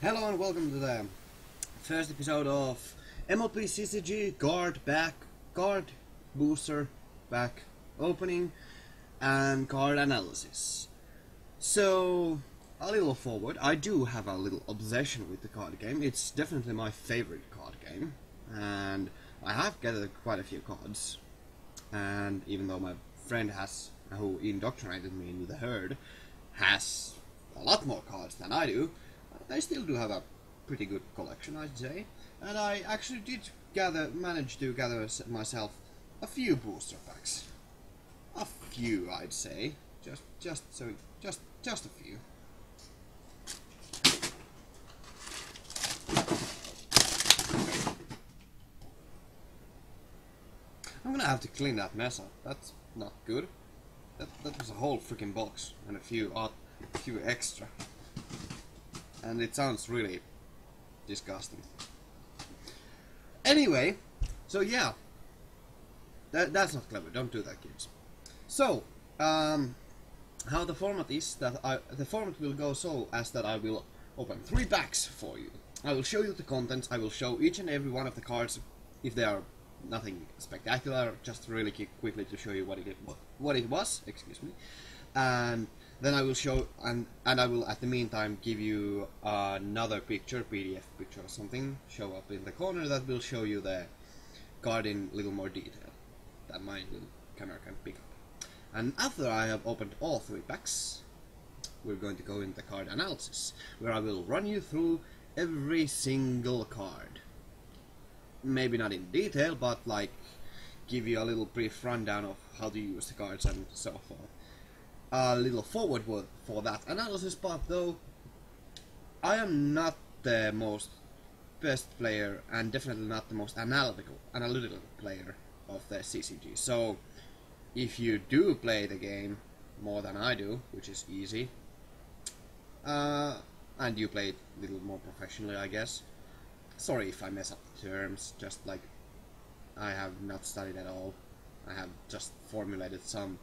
Hello and welcome to the first episode of MLP CCG card booster pack opening and card analysis. So, a little forward, I do have a little obsession with the card game. It's definitely my favorite card game, and I have gathered quite a few cards. And even though my friend who indoctrinated me into the herd, has a lot more cards than I do, I still do have a pretty good collection, I'd say. And I actually did manage to gather myself a few booster packs. A few, I'd say. Just a few. I'm gonna have to clean that mess up. That's not good. That was a whole freaking box and a few extra. And it sounds really disgusting. Anyway, so yeah, that's not clever. Don't do that, kids. So, how the format is that the format will go so as that I will open 3 packs for you. I will show you the contents. I will show each and every one of the cards if they are nothing spectacular, just really quickly to show you what it was. Excuse me, and then I will show and I will at the meantime give you another picture, PDF picture or something, show up in the corner that will show you the card in a little more detail that my little camera can pick up. And after I have opened all 3 packs, we're going to go into the card analysis, where I will run you through every single card. Maybe not in detail, but like give you a little brief rundown of how to use the cards and so forth. A little forward for that analysis part though, I am not the best player and definitely not the most analytical player of the CCG. So if you do play the game more than I do, which is easy, and you play it a little more professionally, I guess. Sorry if I mess up the terms, just like I have not studied at all. I have just formulated some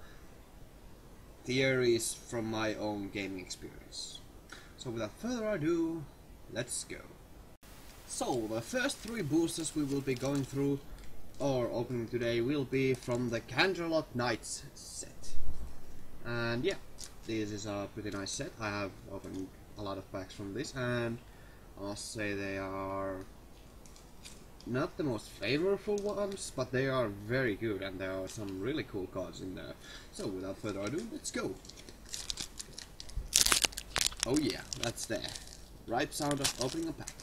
theories from my own gaming experience. So without further ado, let's go. So the first 3 boosters we will be going through or opening today will be from the Canterlot Knights set. And yeah, this is a pretty nice set. I have opened a lot of packs from this, and I must say they are not the most flavorful ones, but they are very good, and there are some really cool cards in there. So without further ado, let's go. Oh yeah, that's the right sound of opening a pack.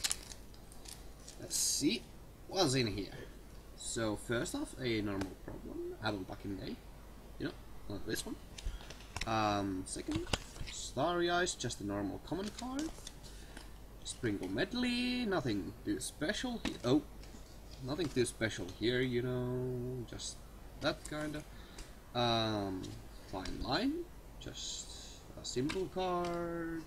Let's see what's in here. So first off, a normal problem, Applebucking day. You know, not this one. Second, Starry Eyes, just a normal common card. Sprinkle Medley, nothing too special. Oh, nothing too special here, you know, just that kinda. Fine Line, just a simple card.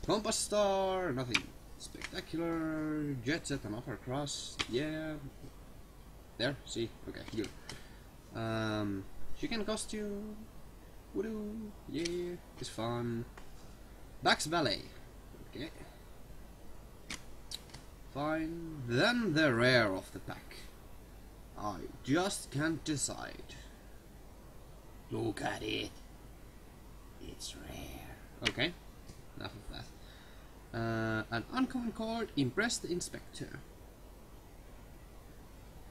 Compass Star, nothing spectacular. Jet Set and Upper Crust, yeah. There, see, okay, good. Chicken Costume, woodoo, yeah, it's fun. Bax Valet, okay. Fine. Then the rare of the pack. I just can't decide. Look at it. It's rare. Okay. Enough of that. An uncommon card, Impress the Inspector.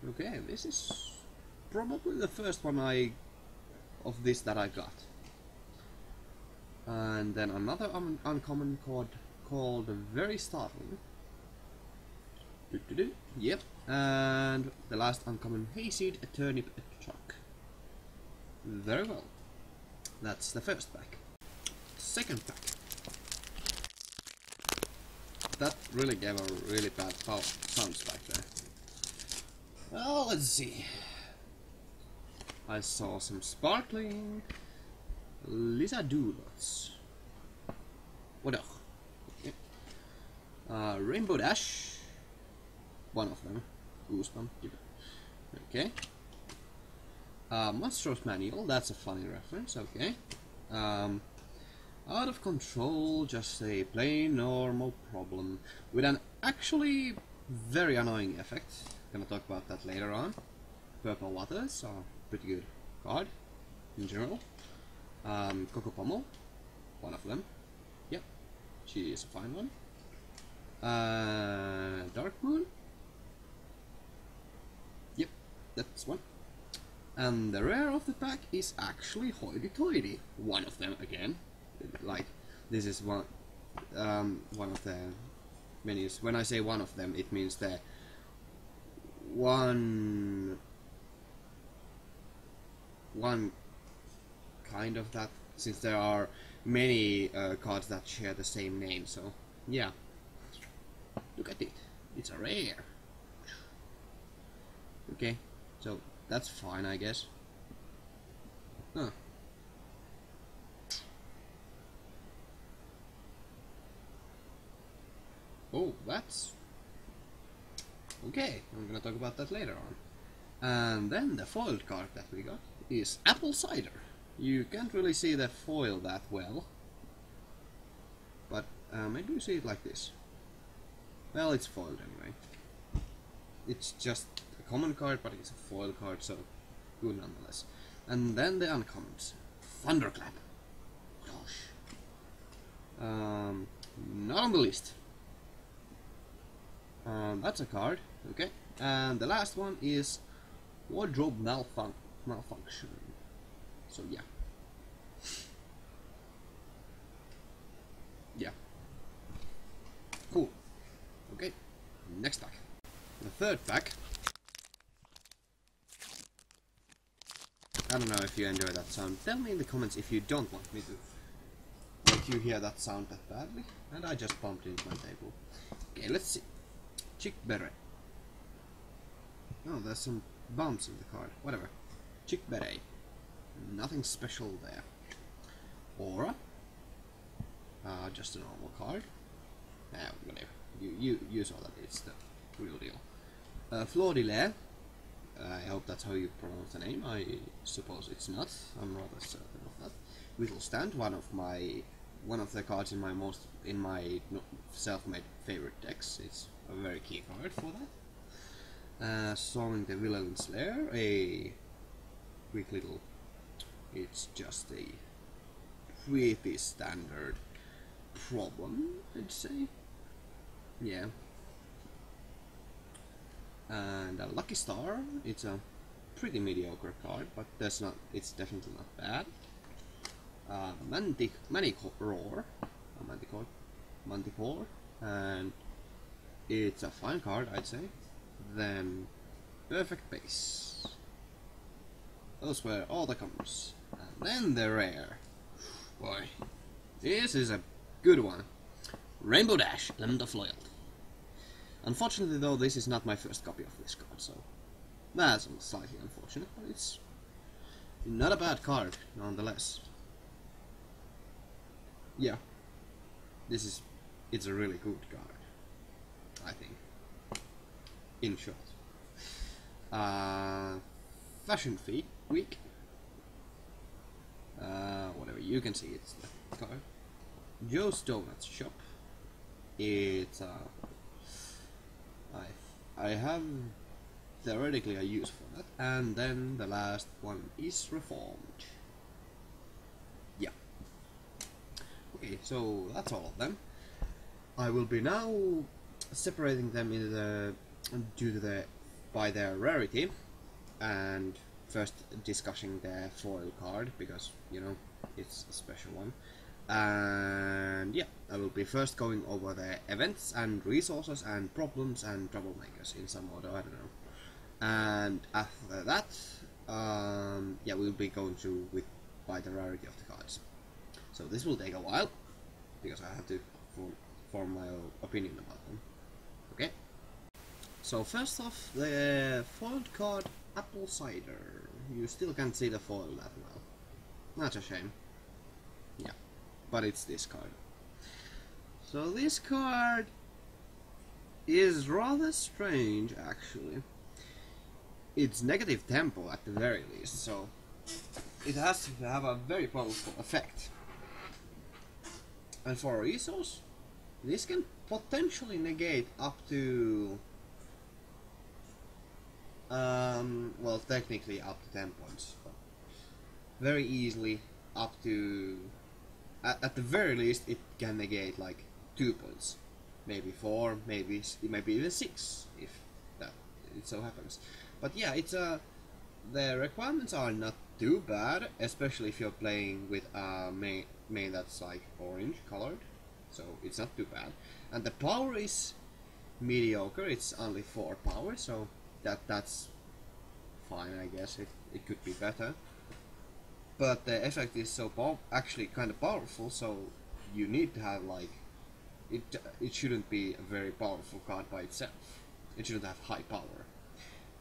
Okay, this is probably the first one of this that I got. And then another uncommon card called Very Startling. Yep, and the last uncommon Hayseed, a Turnip, a Truck. Very well. That's the first pack. Second pack. That really gave a really bad sound spike there. Well, let's see. I saw some Startling, Liza Doolots. What else? Okay. Rainbow Dash. One of them. Goosegumb. Okay. Monstrous Manual, that's a funny reference, okay. Out of control, just a plain normal problem with an actually very annoying effect. Gonna talk about that later on. Purple Waters are pretty good card in general. Coco Pommel, one of them. Yep, she is a fine one. Dark Moon. Yep, that's one. And the rare of the pack is actually Hoity Toity, one of them again. Like, this is one of the menus. When I say one of them, it means the one kind of that, since there are many cards that share the same name. So yeah, look at it, it's a rare. Okay, so that's fine, I guess. Huh. Oh, that's okay. I'm gonna talk about that later on. And then the foiled card that we got is Apple Cider. You can't really see the foil that well, but maybe you see it like this. Well, it's foiled anyway. It's just a common card, but it's a foil card, so good nonetheless. And then the uncommons. Thunderclap. Gosh. Not on the list. That's a card, okay. And the last one is Wardrobe Malfunction. So yeah. Yeah. Cool. Okay, next pack. The third pack. I don't know if you enjoy that sound. Tell me in the comments if you don't want me to make you hear that sound that badly. And I just bumped into my table. Okay, let's see. Chic Beret. Oh, there's some bumps in the card. Whatever. Chic Beret. Nothing special there. Aura. Just a normal card. Whatever. You saw that. It's the real deal. Fleur de Lair. I hope that's how you pronounce the name. I suppose it's not. I'm rather certain of that. Vittles stand. One of the cards in my self-made favorite decks. It's a very key card for that. Song the Villain's Lair, a quick little. It's just a pretty standard problem, I'd say. Yeah. And a Lucky Star. It's a pretty mediocre card, but it's definitely not bad. Manticore, and it's a fine card, I'd say. Then Perfect Base. Those were all the commons. And then the rare. Boy, this is a good one. Rainbow Dash, Element of Loyalty. Unfortunately though, this is not my first copy of this card, so that's slightly unfortunate, but it's not a bad card nonetheless. Yeah, it's a really good card, I think. In short. Fashion Week. Whatever, you can see it's the card. Joe's Doughnut Shop. It's I have theoretically a use for that. And then the last one is Reformed. Yeah. Okay, so that's all of them. I will be now separating them into by their rarity, and first discussing their foil card because you know it's a special one. And yeah, I will be first going over the events and resources and problems and troublemakers in some order, I don't know. And after that, yeah, we'll be going through by the rarity of the cards. So this will take a while because I have to form my own opinion about them. Okay. So first off, the foiled card Apple Cider. You still can't see the foil that well. That's a shame. Yeah. But it's this card. So this card is rather strange, actually. It's negative tempo at the very least, so it has to have a very powerful effect. And for resource, this can potentially negate up to well, technically up to 10 points, but very easily up to at the very least it can negate like 2 points, maybe 4, maybe even 6 if that it so happens. But yeah, it's the requirements are not too bad, especially if you're playing with a main that's like orange colored, so it's not too bad. And the power is mediocre, it's only 4 power, so that's fine, I guess. It could be better, but the effect is so actually kind of powerful, so you need to have like it shouldn't be a very powerful card by itself. It shouldn't have high power,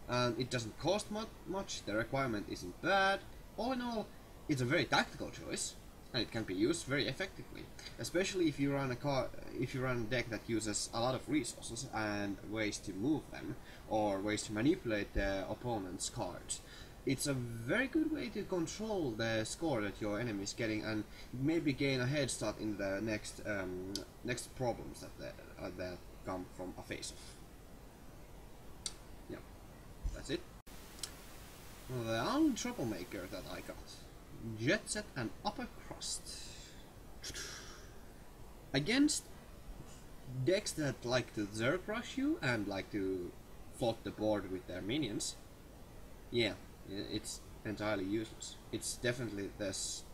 and it doesn't cost much. The requirement isn't bad. All in all, it's a very tactical choice, and it can be used very effectively, especially if you run a deck that uses a lot of resources and ways to move them, or ways to manipulate the opponent's cards. It's a very good way to control the score that your enemy is getting, and maybe gain a head start in the next problems that come from a face-off. Yeah, that's it. The only troublemaker that I got: Jet Set and Upper Crust. Against decks that like to Zerg rush you and like to float the board with their minions, yeah, it's entirely useless. It's definitely, there's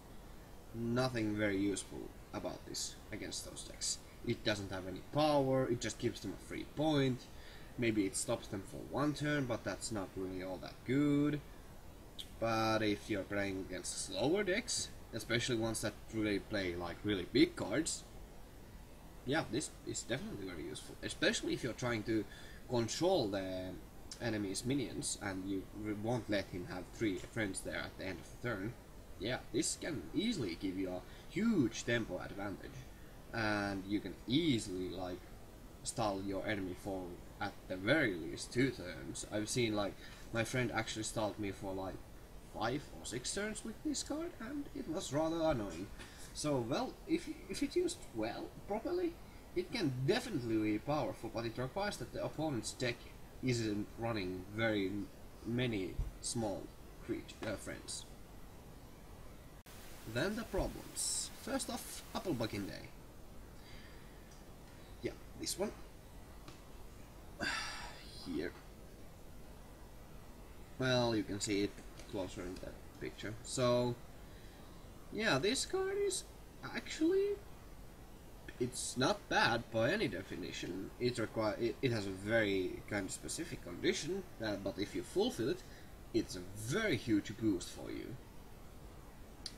nothing very useful about this against those decks. It doesn't have any power, it just gives them a free point. Maybe it stops them for 1 turn, but that's not really all that good. But if you're playing against slower decks, especially ones that really play like really big cards, yeah, this is definitely very useful. Especially if you're trying to control the enemy's minions and you won't let him have 3 friends there at the end of the turn. Yeah, this can easily give you a huge tempo advantage, and you can easily like stall your enemy for at the very least 2 turns. I've seen like my friend actually stalled me for like 5 or 6 turns with this card, and it was rather annoying. So, well, if it's used well, properly, it can definitely be powerful, but it requires that the opponent's deck isn't running very many small friends. Then the problems. First off, Applebucking Day. Yeah, this one. Here. Well, you can see it closer in that picture. So, yeah, this card is actually, it's not bad by any definition. It has a very kind of specific condition, but if you fulfill it, it's a very huge boost for you.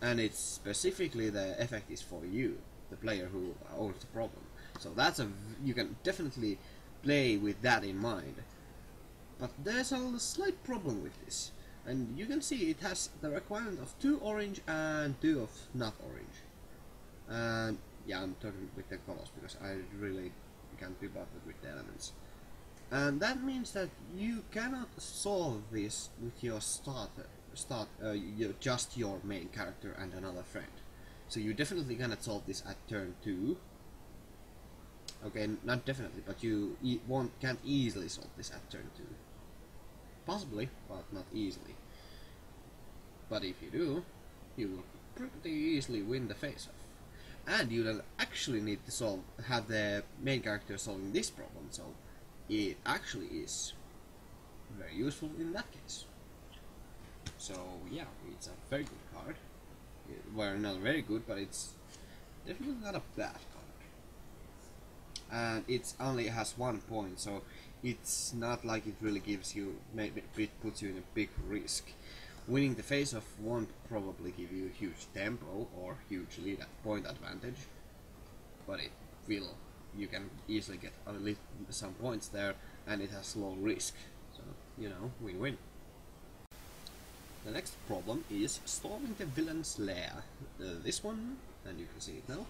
And it's specifically, the effect is for you, the player who owns the problem. So that's you can definitely play with that in mind. But there's a slight problem with this. And you can see it has the requirement of 2 orange and 2 of not orange. And yeah, I'm talking with the colors because I really can't be bothered with the elements. And that means that you cannot solve this with your just your main character and another friend. So you definitely cannot solve this at turn 2. Okay, not definitely, but you can't easily solve this at turn 2. Possibly, but not easily. But if you do, you will pretty easily win the face-off. And you don't actually need to have the main character solving this problem, so it actually is very useful in that case. So yeah, it's a very good card. Well, not very good, but it's definitely not a bad card. And it only has 1 point, so it's not like it really gives you, maybe it puts you in a big risk. Winning the face-off won't probably give you a huge tempo or huge lead at point advantage, but it will. You can easily get some points there, and it has low risk, so you know, win-win. The next problem is storming the villain's lair. This one, and you can see it now.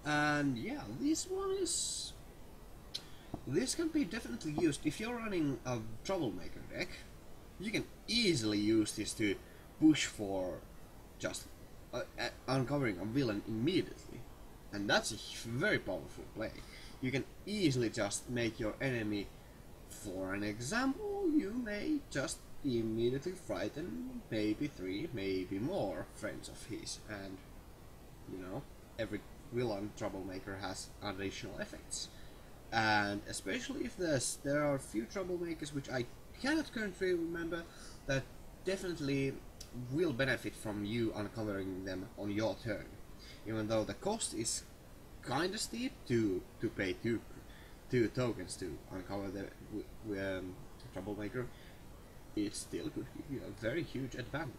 And yeah, this can be definitely used if you're running a Troublemaker deck. You can easily use this to push for just uncovering a villain immediately. And that's a very powerful play. You can easily just make your enemy, for an example, you may just immediately frighten maybe 3, maybe more friends of his, and you know, every villain troublemaker has additional effects. And especially if there are a few troublemakers which I cannot currently remember that definitely will benefit from you uncovering them on your turn. Even though the cost is kinda steep to pay two tokens to uncover the troublemaker, it still could give you a very huge advantage.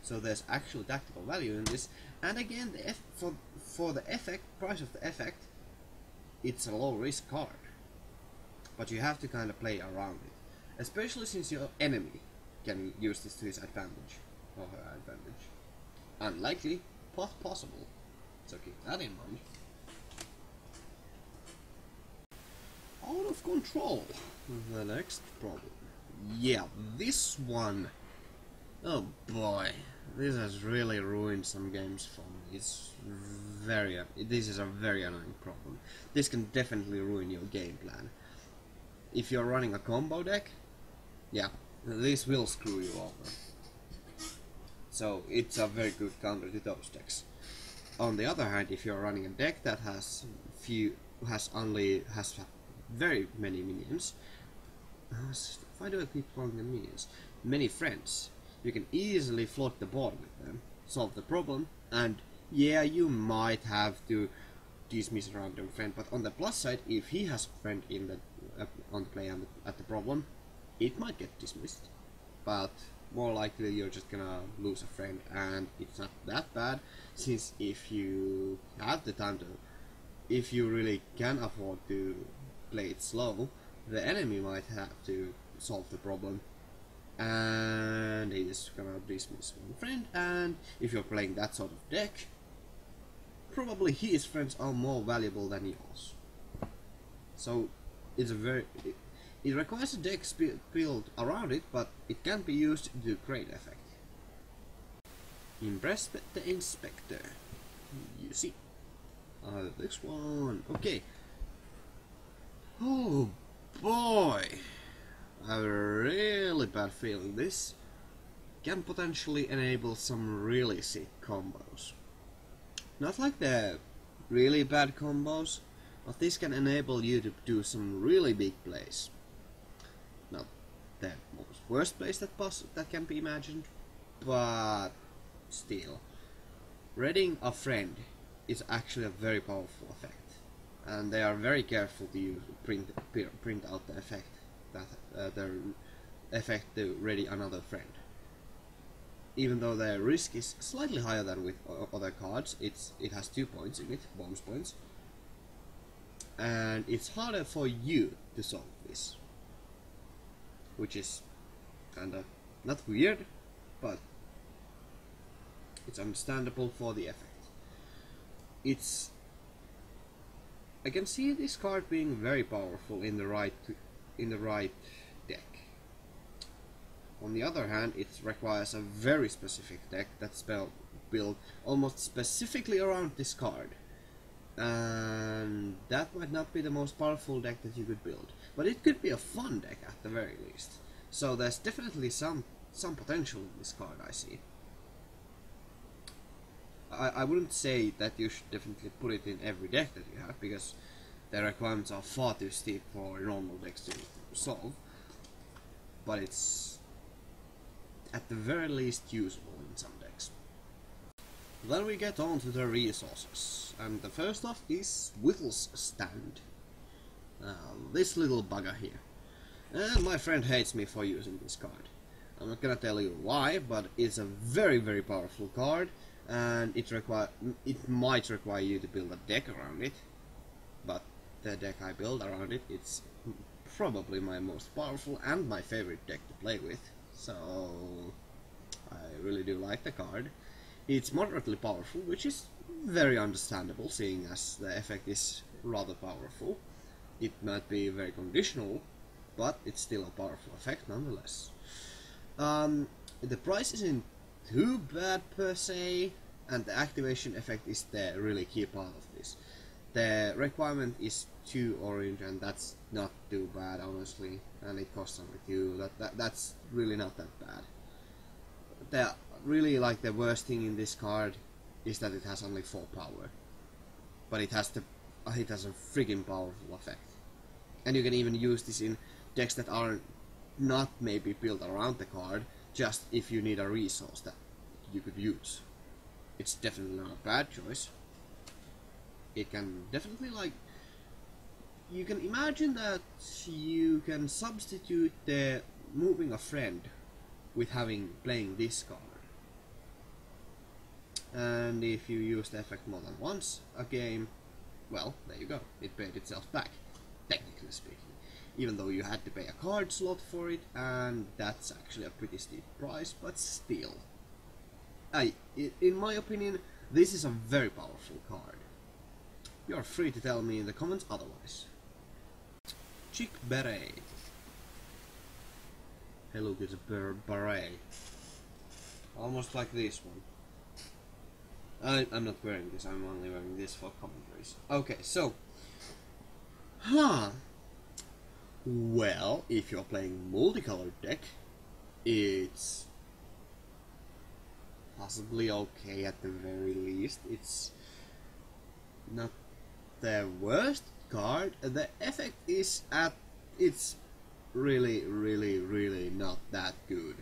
So there's actual tactical value in this, and again, for the effect, price of the effect, it's a low risk card, but you have to kind of play around it, especially since your enemy can use this to his advantage, or her advantage. Unlikely, but possible, so keep that in mind. Out of control, the next problem. Yeah, this one, oh boy, this has really ruined some games for me. This is a very annoying problem. This can definitely ruin your game plan. If you're running a combo deck, yeah, this will screw you over. So it's a very good counter to those decks. On the other hand, if you're running a deck that has very many minions, why do I keep calling them minions? Many friends. You can easily float the board with them, solve the problem, and yeah, you might have to dismiss a random friend, but on the plus side, if he has a friend in the on the play and at the problem, it might get dismissed. But more likely you're just gonna lose a friend, and it's not that bad, since if you have the time to, if you really can afford to play it slow, the enemy might have to solve the problem, and he's gonna dismiss one friend, and if you're playing that sort of deck, probably his friends are more valuable than yours. So it's it requires a deck built around it, but it can be used to do great effect. Impress the inspector. You see. This one. Okay. Oh boy. I have a really bad feeling this can potentially enable some really sick combos. Not like the really bad combos, but this can enable you to do some really big plays. Not the most worst plays that can be imagined, but still. Reading a friend is actually a very powerful effect, and they are very careful to print out the effect to ready another friend. Even though the risk is slightly higher than with other cards, it has 2 points in it, bonus points, and it's harder for you to solve this, which is kinda not weird, but it's understandable for the effect. I can see this card being very powerful in the right deck. On the other hand, it requires a very specific deck that's built almost specifically around this card, and that might not be the most powerful deck that you could build, but it could be a fun deck at the very least. So there's definitely some potential in this card, I see. I wouldn't say that you should definitely put it in every deck that you have, because the requirements are far too steep for normal decks to solve, but it's at the very least usable in some decks. Then we get on to the resources, and the first off is Vittles stand. This little bugger here. And my friend hates me for using this card. I'm not gonna tell you why, but it's a very, very powerful card, and it might require you to build a deck around it, but the deck I build around it, it's probably my most powerful and my favorite deck to play with, so I really do like the card. It's moderately powerful, which is very understandable, seeing as the effect is rather powerful. It might be very conditional, but it's still a powerful effect nonetheless. The price isn't too bad per se. and the activation effect is the really key part of this. The requirement is 2 orange, and that's not too bad, honestly, and it costs only 2. That's really not that bad. The really like the worst thing in this card is that it has only 4 power, but it has a freaking powerful effect, and you can even use this in decks that are not maybe built around the card, just if you need a resource that you could use. It's definitely not a bad choice. It can definitely, like, you can imagine that you can substitute the moving a friend with playing this card. And if you use the effect more than once a game, well, there you go, it paid itself back, technically speaking. Even though you had to pay a card slot for it, and that's actually a pretty steep price, but still. In my opinion, this is a very powerful card. You're free to tell me in the comments otherwise. Chic Beret. Hey look, it's a beret. Almost like this one. I'm not wearing this, I'm only wearing this for commentaries. Okay, so... Well, if you're playing multicolored deck, it's possibly okay at the very least. It's not the worst card. The effect is it's really not that good.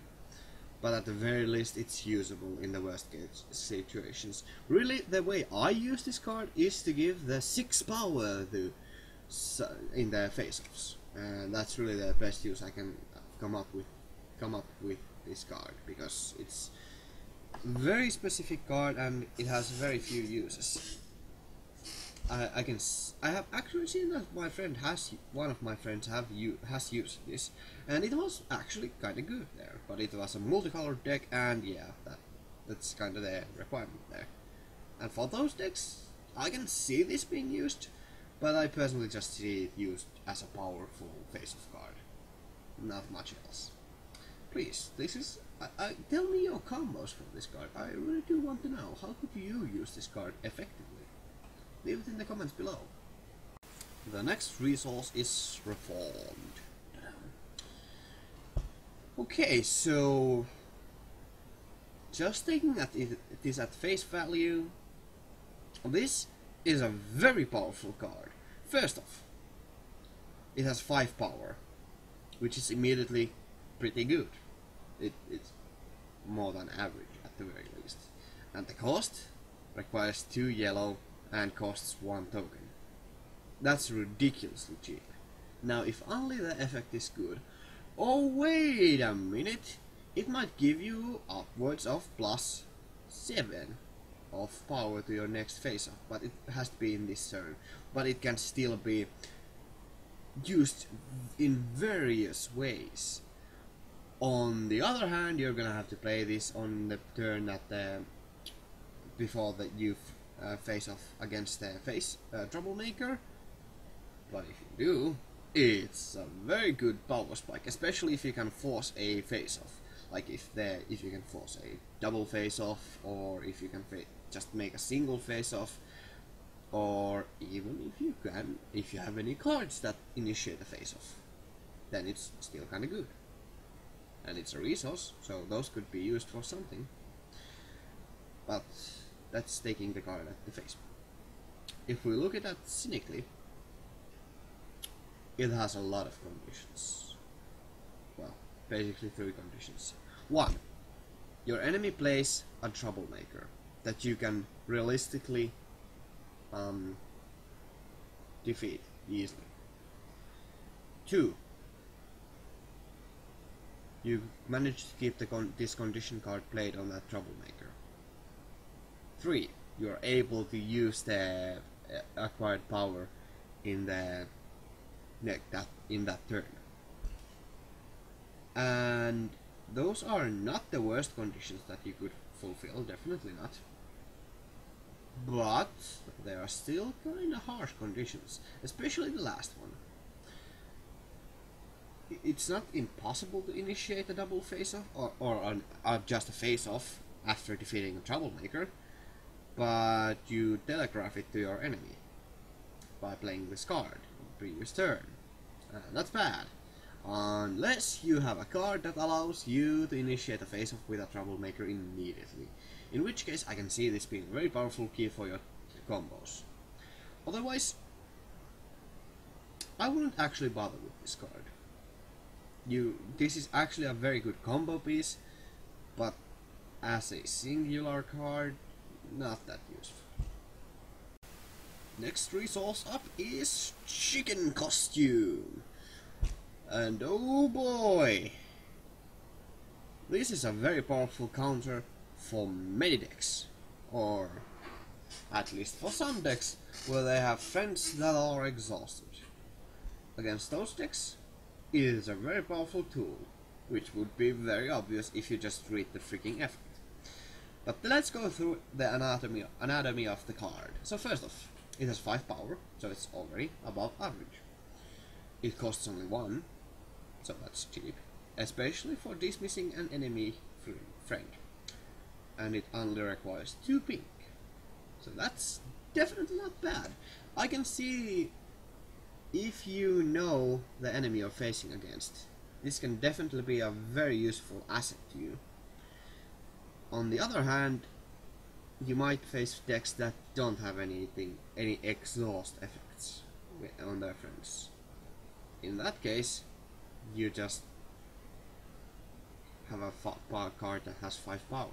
But at the very least it's usable in the worst case situations. Really, the way I use this card is to give the 6 power in the face-offs. And that's really the best use I can come up with this card, because it's a very specific card and it has very few uses. I have actually seen that one of my friends has used this, and it was actually kinda good there. But it was a multicolored deck, and yeah, that's kinda the requirement there. And for those decks, I can see this being used, but I personally just see it used as a powerful face-off card, not much else. Please, tell me your combos from this card. I really do want to know. How could you use this card effectively? Leave it in the comments below. The next resource is Reformed. Okay, so just taking it is at face value, this is a very powerful card. First off, it has 5 power, which is immediately pretty good. It's more than average at the very least. And the cost requires 2 yellow and costs 1 token. That's ridiculously cheap. Now, if only the effect is good. Oh, wait a minute! It might give you upwards of +7 of power to your next face-off, but it has to be in this turn. But it can still be used in various ways. On the other hand, you're gonna have to play this on the turn that before that you face off against the Troublemaker. But if you do, it's a very good power spike, especially if you can force a face-off. Like if you can force a double face-off, or if you can just make a single face-off, or even if you have any cards that initiate a face-off, then it's still kinda good. And it's a resource, so those could be used for something. But that's taking the card at the face. If we look at that cynically, it has a lot of conditions. Well, basically 3 conditions. 1. Your enemy plays a Troublemaker that you can realistically defeat easily. 2. You manage to keep this condition card played on that Troublemaker. 3. You are able to use the acquired power in that turn. And those are not the worst conditions that you could fulfill, definitely not. But they are still kinda harsh conditions, especially the last one. It's not impossible to initiate a double face-off or just a face-off after defeating a Troublemaker, but you telegraph it to your enemy by playing this card on the previous turn. That's bad. Unless you have a card that allows you to initiate a face-off with a Troublemaker immediately. In which case I can see this being a very powerful key for your combos. Otherwise, I wouldn't actually bother with this card. This is actually a very good combo piece, but as a singular card, not that useful. Next resource up is Chicken Costume. And oh boy! This is a very powerful counter for many decks. Or at least for some decks where they have friends that are exhausted. Against those decks, it is a very powerful tool, which would be very obvious if you just read the freaking effect. But let's go through the anatomy of the card. So first off, it has 5 power, so it's already above average. It costs only 1, so that's cheap, especially for dismissing an enemy friend. And it only requires 2 pink, so that's definitely not bad. I can see, if you know the enemy you're facing against, this can definitely be a very useful asset to you. On the other hand, you might face decks that don't have any exhaust effects on their friends. In that case, you just have a card that has 5 power.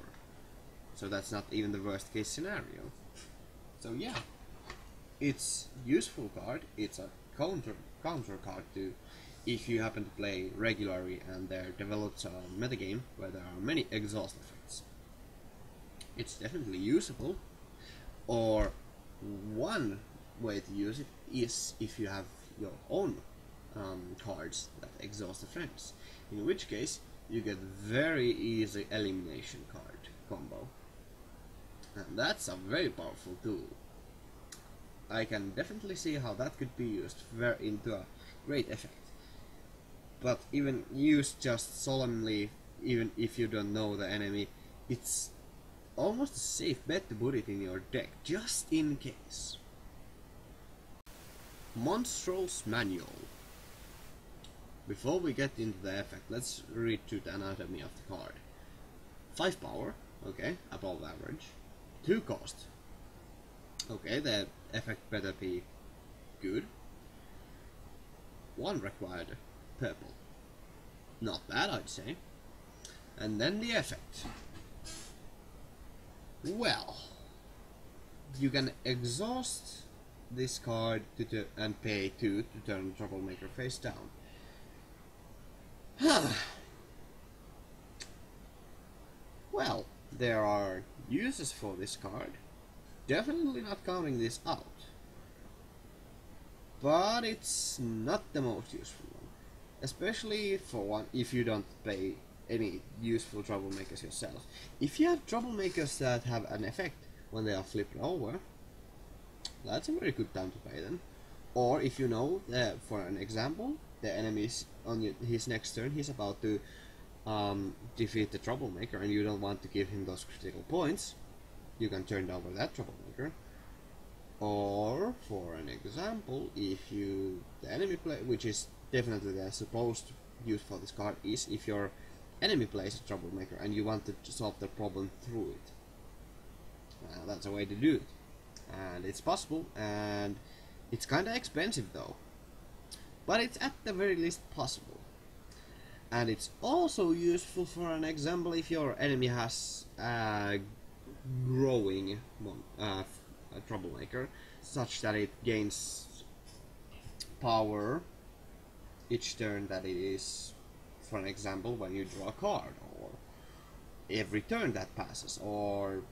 So that's not even the worst case scenario. So yeah, it's useful card. It's a counter card to, if you happen to play regularly and there develops a metagame where there are many exhaust effects. It's definitely usable. Or one way to use it is if you have your own cards that exhaust the friends, in which case you get very easy elimination card combo, and that's a very powerful tool. I can definitely see how that could be used into a great effect, but even used just solemnly, even if you don't know the enemy, it's almost a safe bet to put it in your deck, just in case. Monstrous Manual. Before we get into the effect, let's read through the anatomy of the card. 5 power, okay, above average. 2 cost. Okay, the effect better be good. 1 required purple. Not bad, I'd say. And then the effect. Well, you can exhaust this card and pay 2 to turn Troublemaker face down. Well, there are uses for this card. Definitely not counting this out. But it's not the most useful one. Especially for one if you don't play any useful Troublemakers yourself. If you have Troublemakers that have an effect when they are flipped over, that's a very good time to play them. Or if you know, for an example, the enemy's on his next turn, he's about to defeat the Troublemaker and you don't want to give him those critical points, you can turn over that Troublemaker. Or, for an example, if the enemy play, which is definitely the supposed use for this card, is if your enemy plays a Troublemaker and you want to solve the problem through it. That's a way to do it. And it's possible, and it's kinda expensive though. But it's at the very least possible. And it's also useful for an example if your enemy has a growing a Troublemaker, such that it gains power each turn that it is, for an example, when you draw a card, or every turn that passes, or,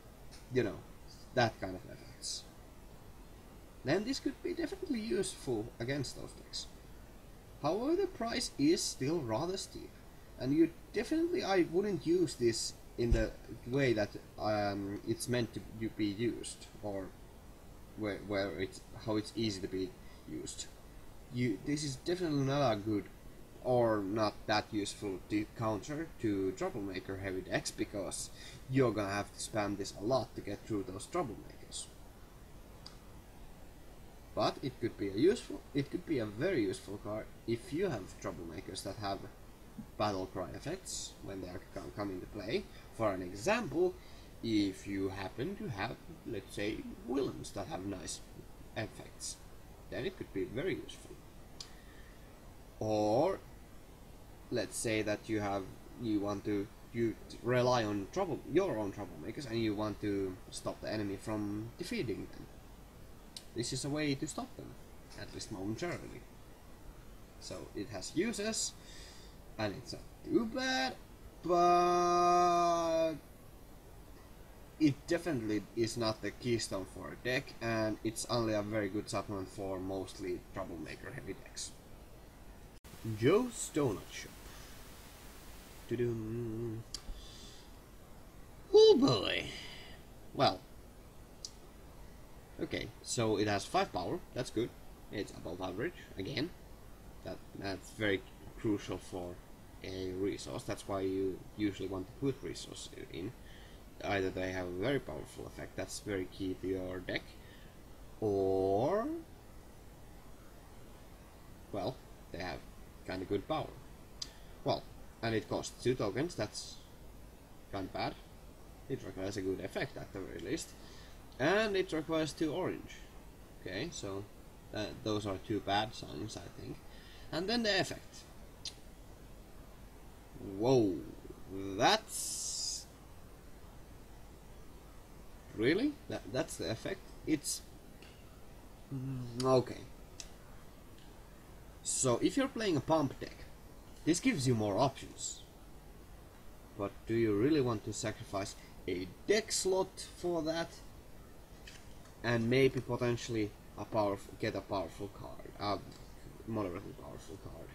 you know, that kind of effects. Then this could be definitely useful against those decks. However, the price is still rather steep, and I wouldn't use this in the way that it's meant to be used, or how it's easy to be used. This is definitely not a good or not that useful counter to Troublemaker heavy decks, because you're gonna have to spam this a lot to get through those Troublemakers. But it could be a very useful card if you have Troublemakers that have battle cry effects when they are come into play. For an example, if you happen to have, let's say, villains that have nice effects, then it could be very useful. Or let's say that you rely on your own Troublemakers and you want to stop the enemy from defeating them. This is a way to stop them, at least momentarily. So it has uses, and it's not too bad, but it definitely is not the keystone for a deck, and it's only a very good supplement for mostly Troublemaker heavy decks. Joe's Doughnut Shop. Oh boy! Well, okay, so it has 5 power, that's good. It's above average, again. That's very crucial for a resource, that's why you usually want to put resources in. Either they have a very powerful effect, that's very key to your deck, or, well, they have kind of good power. Well, and it costs 2 tokens, that's kind of bad. It requires a good effect at the very least. And it requires 2 orange. Okay, so those are 2 bad signs, I think. And then the effect. Whoa, that's... Really? That's the effect? It's... Okay. So if you're playing a pump deck, this gives you more options. But do you really want to sacrifice a deck slot for that? And maybe potentially get a powerful card, a moderately powerful card.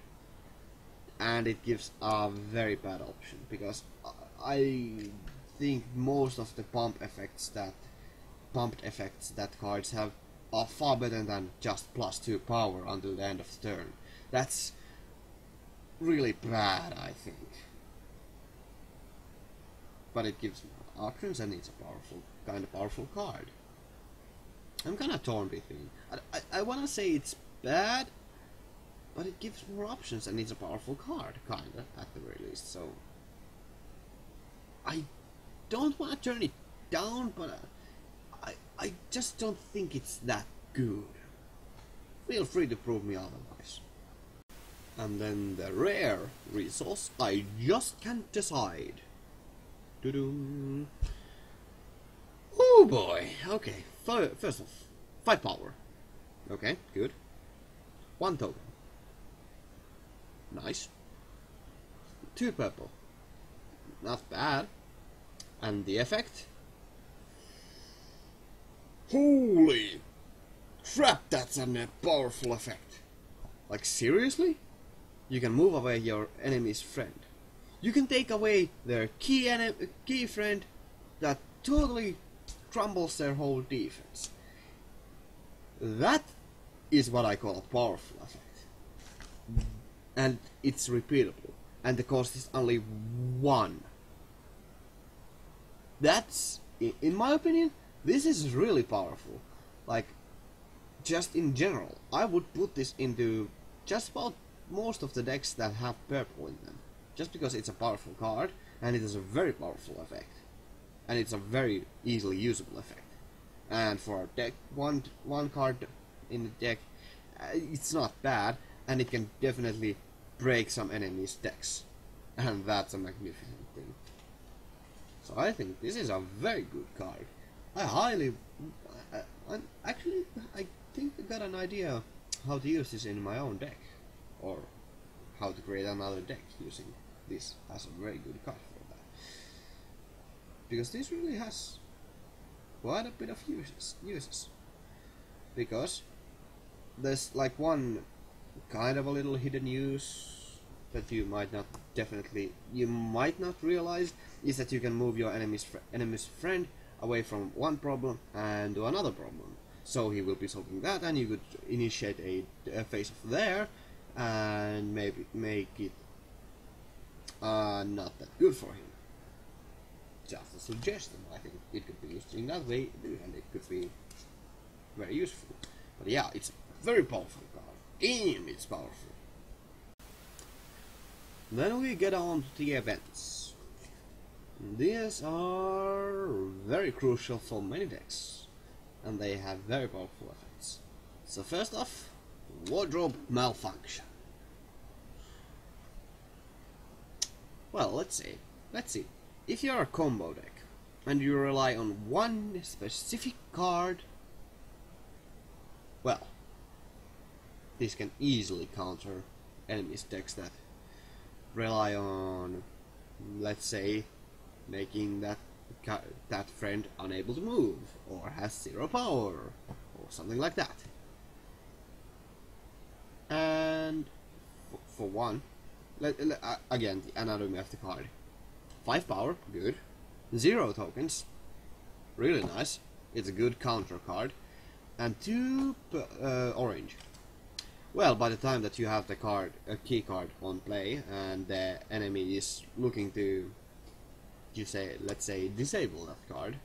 And it gives a very bad option, because I think most of the pumped effects that cards have are far better than just +2 power until the end of the turn. That's really bad, I think. But it gives more options and it's a kind of powerful card. I'm kind of torn between. I want to say it's bad, but it gives more options and it's a powerful card, kinda, at the very least. So I don't want to turn it down, but I just don't think it's that good. Feel free to prove me otherwise. And then the rare resource, I just can't decide. Doo-doo. Oh boy, okay. First off, 5 power. Okay, good. 1 token. Nice. 2 purple. Not bad. And the effect? Holy crap, that's a powerful effect. Like, seriously? You can move away your enemy's friend. You can take away their key friend that totally crumbles their whole defense. That is what I call a powerful effect. And it's repeatable. And the cost is only 1. That's, in my opinion, this is really powerful. Like, just in general, I would put this into just about most of the decks that have purple in them. Just because it's a powerful card, and it is a very powerful effect. And it's a very easily usable effect. And for a deck, one card in the deck, it's not bad, and it can definitely break some enemies' decks. And that's a magnificent thing. So I think this is a very good card. I think I got an idea how to use this in my own deck. Or how to create another deck using this as a very good card for that. Because this really has quite a bit of uses. Because there's like one kind of a little hidden use that you might not realize, is that you can move your enemy's friend away from one problem and to another problem. So he will be solving that, and you could initiate a phase of there and maybe make it not that good for him. Just a suggestion. I think it could be used in that way, and it could be very useful. But yeah, it's a very powerful card. Damn, it's powerful. Then we get on to the events. These are very crucial for many decks, and they have very powerful effects. So first off, Wardrobe Malfunction. Well, let's see. If you're a combo deck and you rely on one specific card, well, this can easily counter enemies' decks that rely on, let's say, making that friend unable to move, or has 0 power, or something like that. And for one, again, the anatomy of the card. 5 power, good. 0 tokens, really nice. It's a good counter card. And 2 orange. Well, by the time that you have the card, a key card on play, and the enemy is looking to, let's say, disable that card,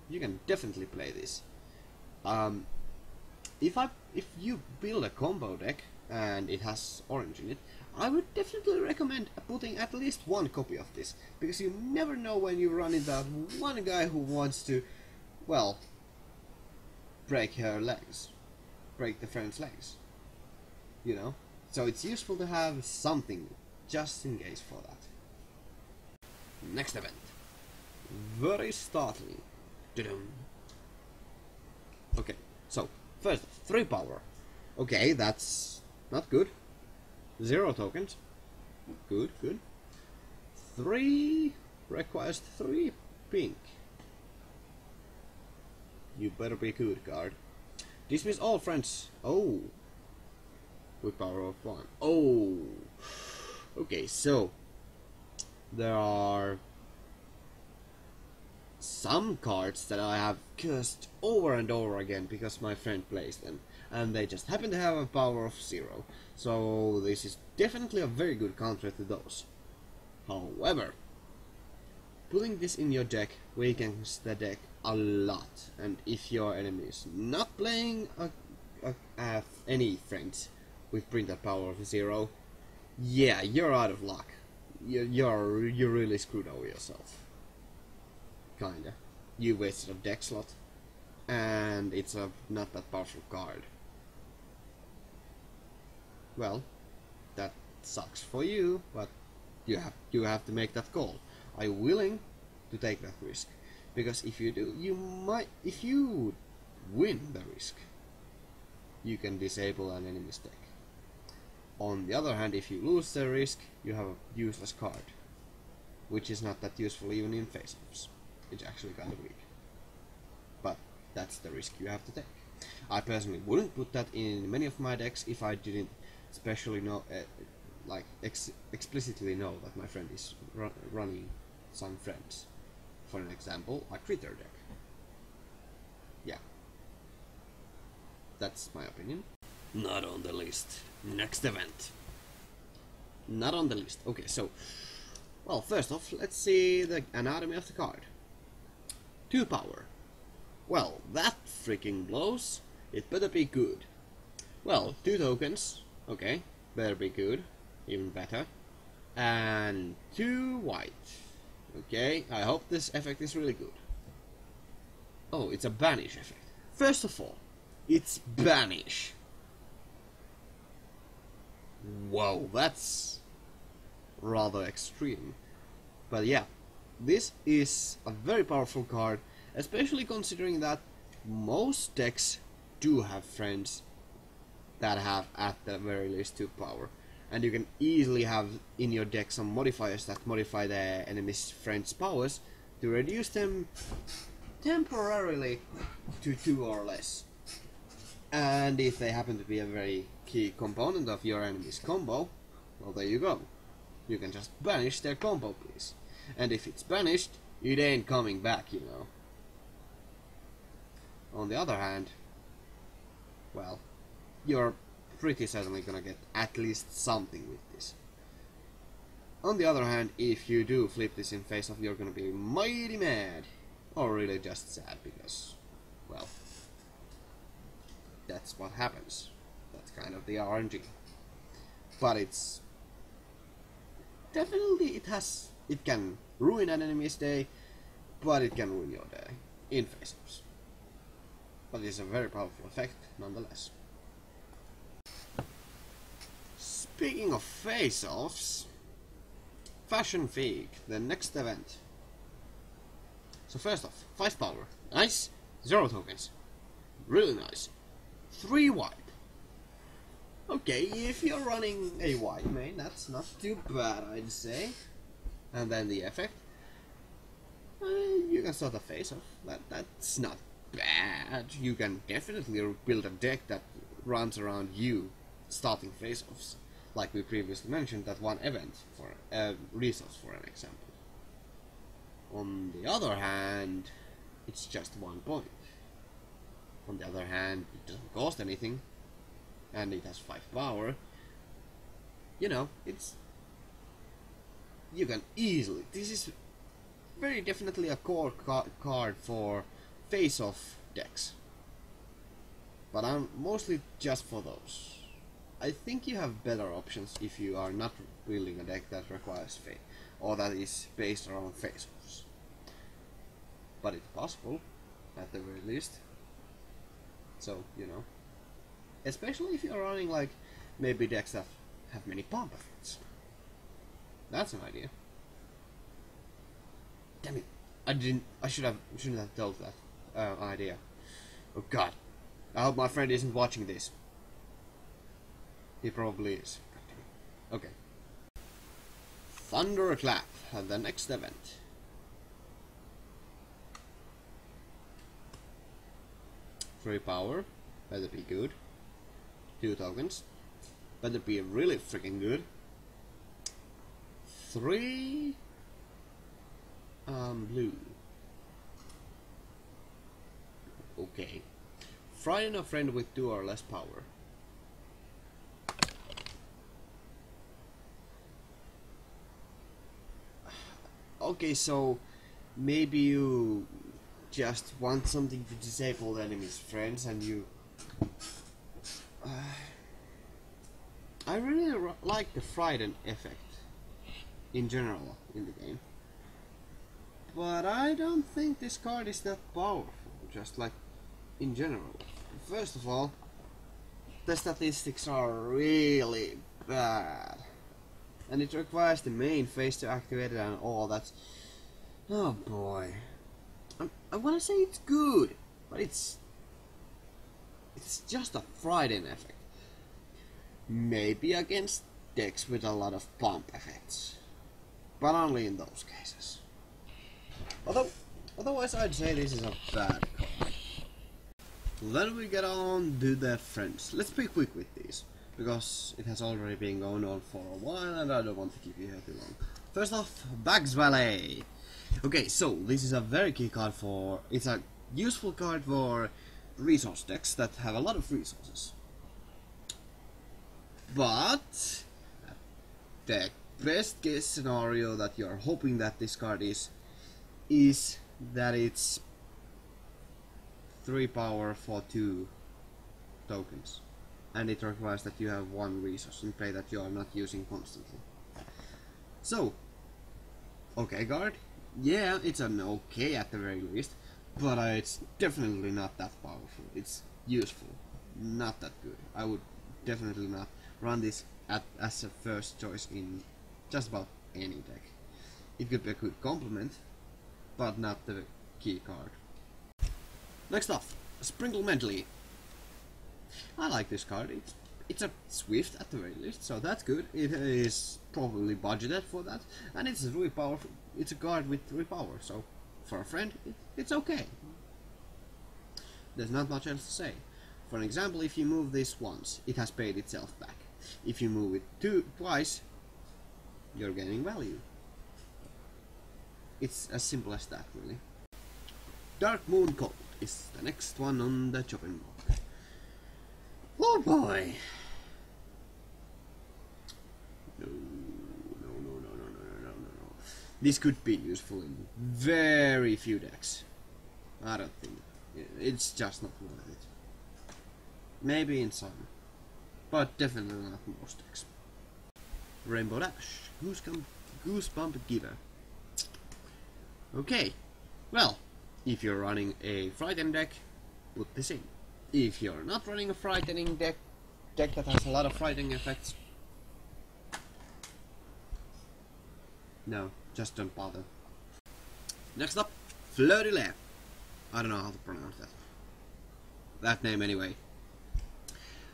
you can definitely play this. If you build a combo deck and it has orange in it, I would definitely recommend putting at least 1 copy of this, because you never know when you run into that one guy who wants to, well, break the friend's legs, you know? So it's useful to have something just in case for that. Next event. Very startling. Okay, so first, 3 power. Okay, that's not good. 0 tokens. Good. 3 requires 3 pink. You better be good, card. Dismiss all friends. Oh. With power of 1. Oh. Okay, so there are some cards that I have cursed over and over again because my friend plays them, and they just happen to have a power of 0. So this is definitely a very good counter to those. However, putting this in your deck weakens the deck a lot, and if your enemy is not playing any friends with printed power of 0, yeah, you're out of luck. You're really screwed over yourself. Kinda. You wasted a deck slot, and it's not that powerful card. Well, that sucks for you, but you have to make that call. Are you willing to take that risk? Because if you do, if you win the risk, you can disable an enemy's deck. On the other hand, if you lose the risk, you have a useless card, which is not that useful even in face-offs. It's actually kind of weak. But that's the risk you have to take. I personally wouldn't put that in many of my decks if I didn't especially know, explicitly know that my friend is running some friends. For an example, a Critter deck. Yeah. That's my opinion. Not on the list. Next event. Not on the list. Okay, so, well, first off, let's see the anatomy of the card. 2 power. Well, that freaking blows. It better be good. Well, 2 tokens. Okay, better be good. Even better. And 2 white. Okay, I hope this effect is really good. Oh, it's a banish effect. First of all, it's banish. Whoa, that's rather extreme. But yeah, this is a very powerful card, especially considering that most decks do have friends that have at the very least 2 power. And you can easily have in your deck some modifiers that modify the enemy's friends' powers to reduce them temporarily to 2 or less. And if they happen to be a very key component of your enemy's combo, well, there you go. You can just banish their combo piece. And if it's banished, it ain't coming back, you know. On the other hand, well, you're pretty certainly gonna get at least something with this. On the other hand, if you do flip this in face off, you're gonna be mighty mad. Or really just sad, because, well, that's what happens. That's kind of the RNG. But it's definitely it can ruin an enemy's day, but it can ruin your day in face-offs. But it's a very powerful effect nonetheless. Speaking of face-offs, Fashion Week, the next event. So first off, 5 power, nice, 0 tokens, really nice, 3 white. Okay, if you're running a white main, that's not too bad, I'd say. And then the effect, you can start a face-off, that's not bad. You can definitely build a deck that runs around you starting face-offs, like we previously mentioned, that one event for resource for an example. On the other hand, it's just 1 point. On the other hand, it doesn't cost anything, and it has 5 power. You know, you can easily, this is very definitely a core card for face-off decks, but I'm mostly just for those. I think you have better options if you are not building a deck that requires fate, or that is based around face-offs. But it's possible, at the very least. So, you know. Especially if you're running, like, maybe decks that have many pump effects. That's an idea. Damn it. I shouldn't have told that idea. Oh god. I hope my friend isn't watching this. He probably is. Okay. Thunderclap, the next event. Free power, better be good. 2 tokens, better be really freaking good. 3 blue. Okay. Frighten a friend with 2 or less power. Okay, so maybe you just want something to disable the enemy's friends, and you... I really like the frighten effect in general in the game, but I don't think this card is that powerful, just like in general. First of all, the statistics are really bad, and it requires the main phase to activate it and all that. Oh boy. I wanna say it's good, but it's just a frighten effect. Maybe against decks with a lot of pump effects, but only in those cases. Otherwise I'd say this is a bad card. Then we get on to the friends. Let's be quick with these, because it has already been going on for a while and I don't want to keep you here too long. First off, Bag's Valet. Okay, so this is a very key card for... It's a useful card for resource decks that have a lot of resources. But the best case scenario that you're hoping that this card is that it's 3 power for 2 tokens, and it requires that you have 1 resource in play that you are not using constantly. So, okay card, yeah, it's an okay at the very least, but it's definitely not that powerful. It's useful, not that good. I would definitely not run this as a first choice in just about any deck. It could be a good complement, but not the key card. Next up, Sprinkle Medley. I like this card. It's a Swift at the very least, so that's good. It is probably budgeted for that, and it's really powerful. It's a card with 3 power, so for a friend, it's okay. There's not much else to say. For an example, if you move this once, it has paid itself back. If you move it twice, you're gaining value. It's as simple as that, really. Dark Moon Cold is the next one on the chopping block. Oh boy! No. This could be useful in very few decks. I don't think it's just not worth it. Maybe in some, but definitely not most decks. Rainbow Dash, Goosebump Giver. Okay, well, if you're running a Frightening deck, put this in. If you're not running a Frightening deck that has a lot of frightening effects, no, just don't bother. Next up, Fleur de Lair. I don't know how to pronounce that name anyway.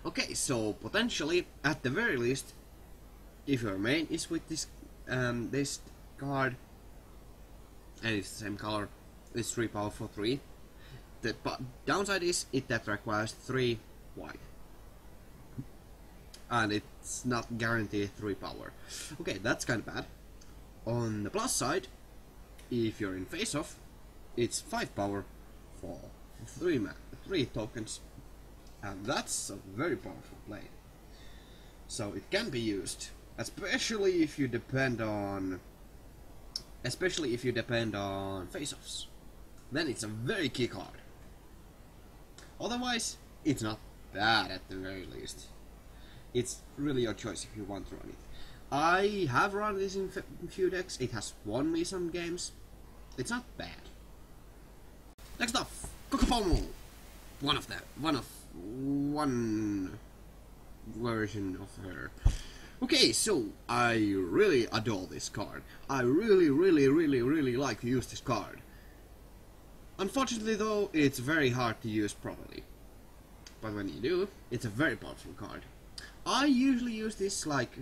Okay, so potentially, at the very least, if your main is with this this card, and it's the same color, it's 3 power for 3. The downside is that requires 3 white. And it's not guaranteed 3 power. Okay, that's kind of bad. On the plus side, if you're in face-off, it's 5 power for 3 tokens. And that's a very powerful play. So it can be used, especially if you depend on face-offs. Then it's a very key card. Otherwise, it's not bad at the very least. It's really your choice if you want to run it. I have run this in a few decks. It has won me some games. It's not bad. Next up, Coco Pommel. One version of her. Okay, so I really adore this card. I really like to use this card. Unfortunately though, it's very hard to use properly. But when you do, it's a very powerful card. I usually use this like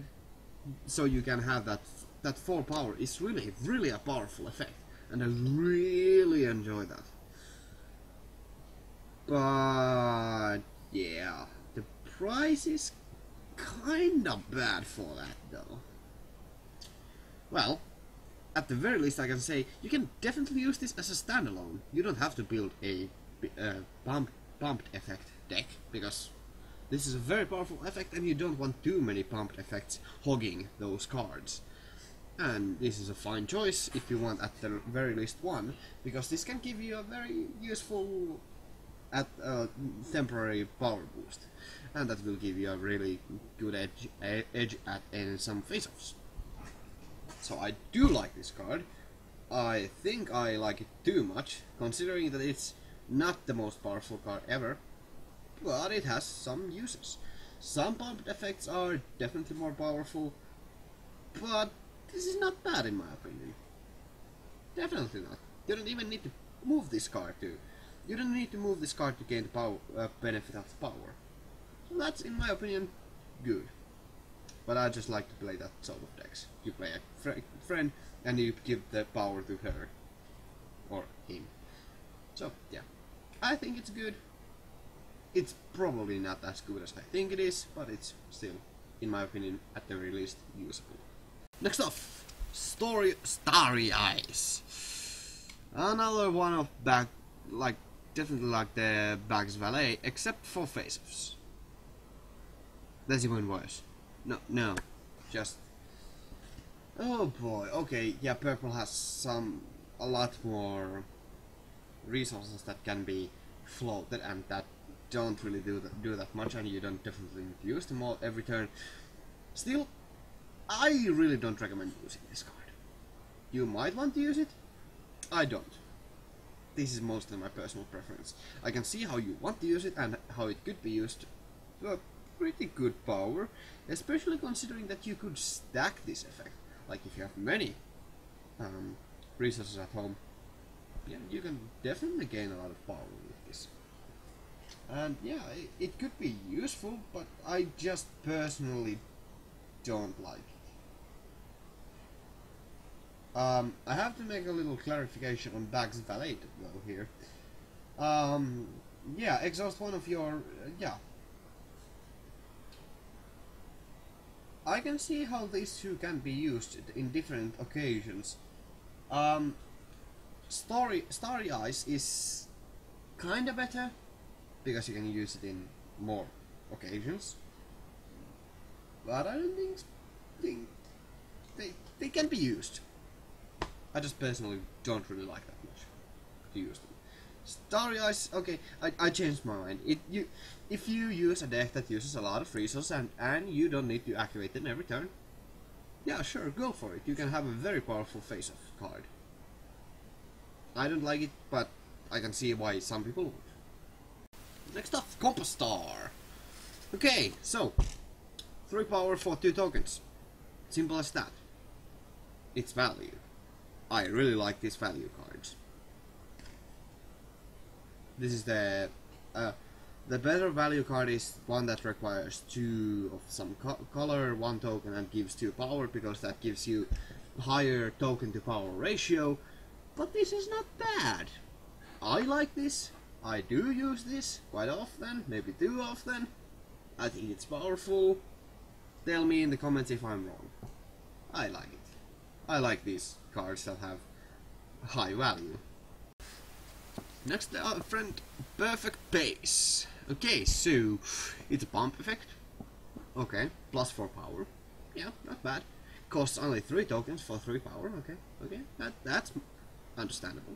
so you can have that 4 power is really a powerful effect, and I really enjoy that. But yeah, the price is kinda bad for that though. Well, at the very least I can say you can definitely use this as a standalone. You don't have to build a pumped effect deck, because this is a very powerful effect and you don't want too many pumped effects hogging those cards. And this is a fine choice if you want at the very least one, because this can give you a very useful temporary power boost, and that will give you a really good edge at some face-offs. So I do like this card. I think I like it too much, considering that it's not the most powerful card ever, but it has some uses. Some pumped effects are definitely more powerful, but this is not bad in my opinion. Definitely not. You don't even need to move this card to. You don't need to move this card to gain the power, benefit of the power. So that's, in my opinion, good. But I just like to play that sort of decks. You play a friend and you give the power to her or him. So yeah, I think it's good. It's probably not as good as I think it is, but it's still, in my opinion, at the very least, usable. Next off, Starry Eyes. Another one of definitely like the Bag's Valet, except for face-offs. That's even worse. No, just. Oh boy. Okay, yeah, purple has a lot more resources that can be floated and that don't really do that much, and you don't definitely need to use them all every turn. Still, I really don't recommend using this card. You might want to use it. I don't. This is mostly my personal preference. I can see how you want to use it and how it could be used to a pretty good power, especially considering that you could stack this effect. Like if you have many resources at home, yeah, you can definitely gain a lot of power with this. And yeah, it could be useful, but I just personally don't like it. I have to make a little clarification on Bag's Valet though here. Yeah, exhaust one of your yeah. I can see how these two can be used in different occasions. Starry Eyes is kinda better, because you can use it in more occasions. But I don't think they can be used. I just personally don't really like that much to use them. Starry Eyes, okay, I changed my mind. If you use a deck that uses a lot of resources and you don't need to activate them every turn, yeah, sure, go for it. You can have a very powerful face-off card. I don't like it, but I can see why some people would. Next up, Compass Star. Okay, so 3 power for 2 tokens. Simple as that. It's value. I really like these value cards. This is the better value card is one that requires 2 of some color, 1 token, and gives 2 power, because that gives you higher token to power ratio. But this is not bad. I like this. I do use this quite often, maybe too often. I think it's powerful. Tell me in the comments if I'm wrong. I like it. I like these cards that have high value. Next, friend, Perfect Base. Okay, so it's a bump effect. Okay, plus 4 power. Yeah, not bad. Costs only 3 tokens for 3 power. Okay, that's understandable.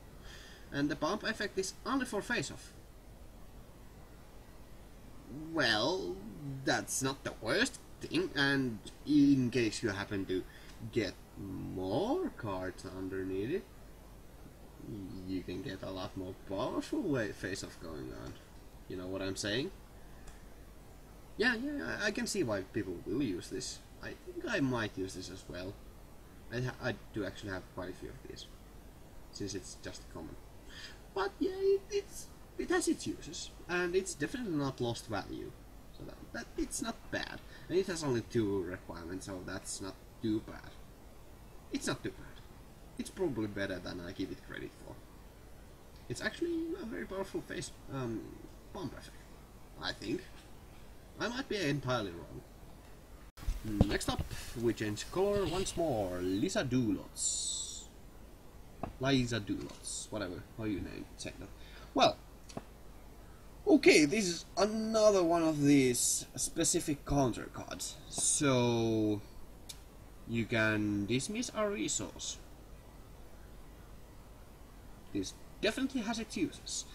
And the bump effect is only for face-off. Well, that's not the worst thing, and in case you happen to get more cards underneath it, you can get a lot more powerful face-off going on. You know what I'm saying? Yeah, I can see why people will use this. I think I might use this as well. I do actually have quite a few of these, since it's just common. But yeah, it has its uses, and it's definitely not lost value. So that it's not bad. And it has only 2 requirements, so that's not too bad. It's not too bad. It's probably better than I give it credit for. It's actually a very powerful face bump effect, I think. I might be entirely wrong. Next up, we change color once more. Liza Doolots. Liza Doolots, whatever, how you name it. Well, okay, this is another one of these specific counter cards. So you can dismiss a resource. This definitely has its uses.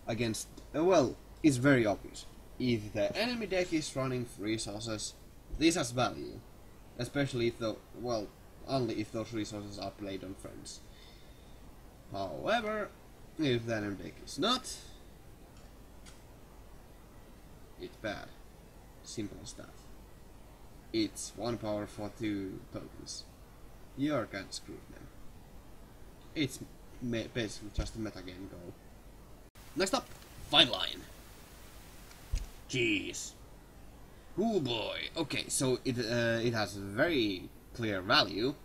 Against, well, it's very obvious. If the enemy deck is running resources, this has value. Especially if only if those resources are played on friends. However, if the enemy deck is not, it's bad. Simple as that. It's 1 power for 2 tokens. You're kinda screwed then. It's basically just a metagame goal. Next up, Fine Line. Jeez. Oh boy. Okay, so it has very clear value.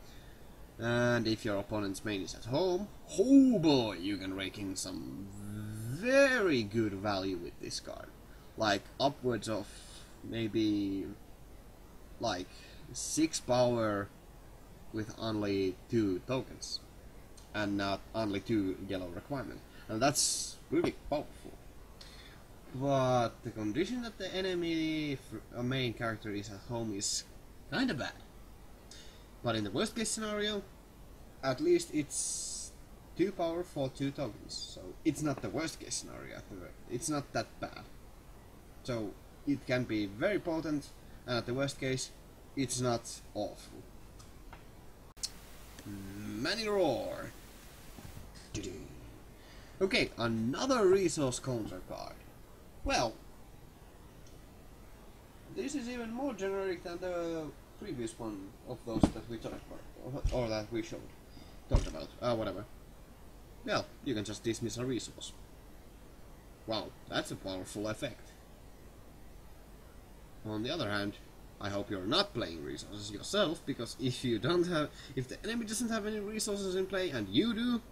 And if your opponent's main is at home, oh boy, you can rake in some very good value with this card. Like upwards of maybe like 6 power with only 2 tokens. And not only 2 yellow requirement. And that's really powerful. But the condition that the enemy main character is at home is kinda bad. But in the worst case scenario, at least it's 2 power for 2 tokens. So it's not the worst case scenario. It's not that bad. So it can be very potent, and at the worst case, it's not awful. Manny Roar. Okay, another resource counter card. Well, this is even more generic than the previous one of those that we talked about, or that we talked about, whatever. Well, you can just dismiss a resource. Wow, that's a powerful effect. On the other hand, I hope you're not playing resources yourself, because if the enemy doesn't have any resources in play and you do,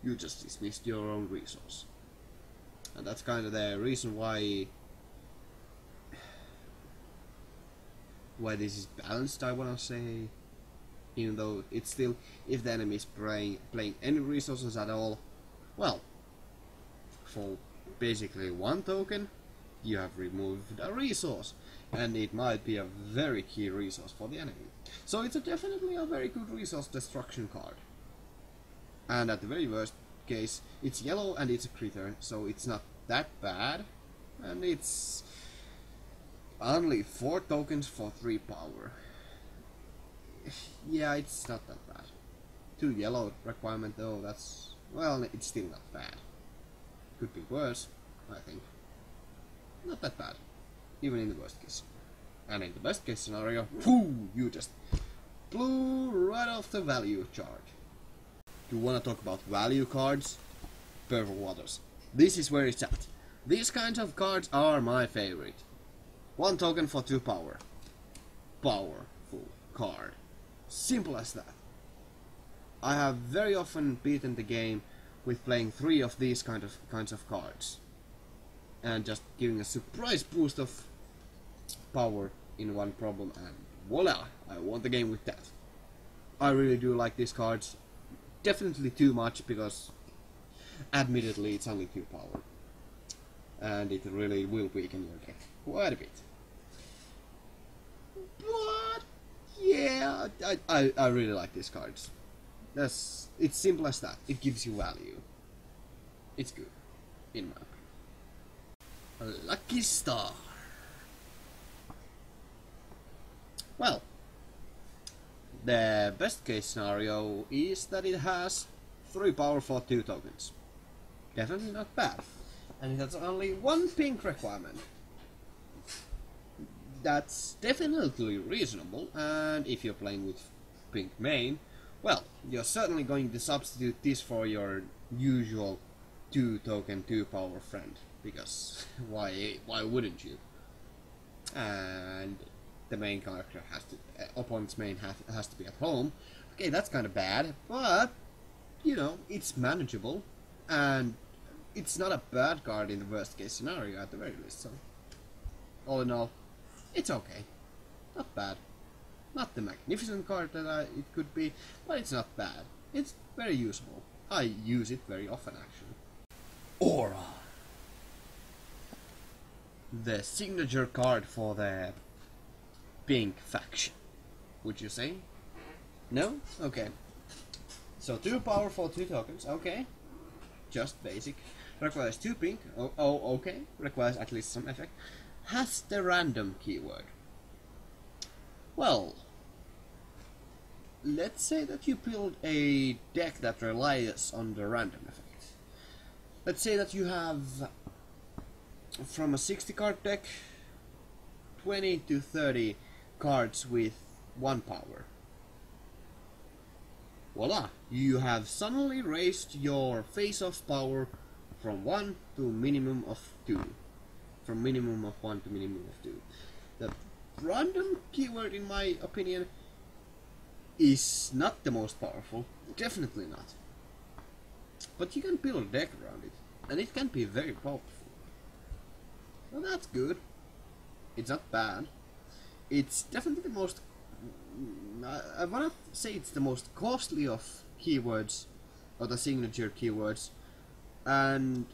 you just dismissed your own resource. And that's kind of the reason why this is balanced, I wanna say. Even though it's still, if the enemy is playing any resources at all, well, for basically 1 token, you have removed a resource, and it might be a very key resource for the enemy. So it's definitely a very good resource destruction card. And at the very worst, case, it's yellow and it's a critter, so it's not that bad. And it's only 4 tokens for 3 power. Yeah, it's not that bad. 2 yellow requirement though, that's... well, it's still not bad. Could be worse, I think. Not that bad. Even in the worst case. And in the best case scenario, whoo, you just blew right off the value chart. You wanna talk about value cards? Purple Waters. This is where it's at. These kinds of cards are my favorite. 1 token for 2 power. Powerful card. Simple as that. I have very often beaten the game with playing 3 of these kinds of cards. And just giving a surprise boost of power in 1 problem, and voila! I won the game with that. I really do like these cards. Definitely too much, because admittedly it's only 2 power. And it really will weaken your deck quite a bit. But yeah, I really like these cards. It's simple as that. It gives you value. It's good, in my opinion. A lucky star. Well, the best case scenario is that it has 3 power for 2 tokens. Definitely not bad. And it has only 1 pink requirement. That's definitely reasonable, and if you're playing with pink main, well, you're certainly going to substitute this for your usual 2 token 2 power friend, because why wouldn't you? And the main character has to, opponent's main has to be at home. Okay, that's kind of bad, but you know, it's manageable, and it's not a bad card in the worst case scenario at the very least. So all in all, it's okay. Not bad. Not the magnificent card that it could be, but it's not bad. It's very usable. I use it very often, actually. Aura. The signature card for the pink faction. Would you say? No? Okay. So 2 power for 2 tokens. Okay. Just basic. Requires 2 pink. Oh, okay. Requires at least some effect. Has the random keyword. Well, let's say that you build a deck that relies on the random effect. Let's say that you have, from a 60 card deck, 20 to 30 cards with 1 power. Voila! You have suddenly raised your face-off power from 1 to minimum of 2. From minimum of 1 to minimum of 2. The random keyword, in my opinion, is not the most powerful. Definitely not. But you can build a deck around it, and it can be very powerful. Well, that's good. It's not bad. It's definitely the most... I wanna say it's the most costly of keywords, or the signature keywords, and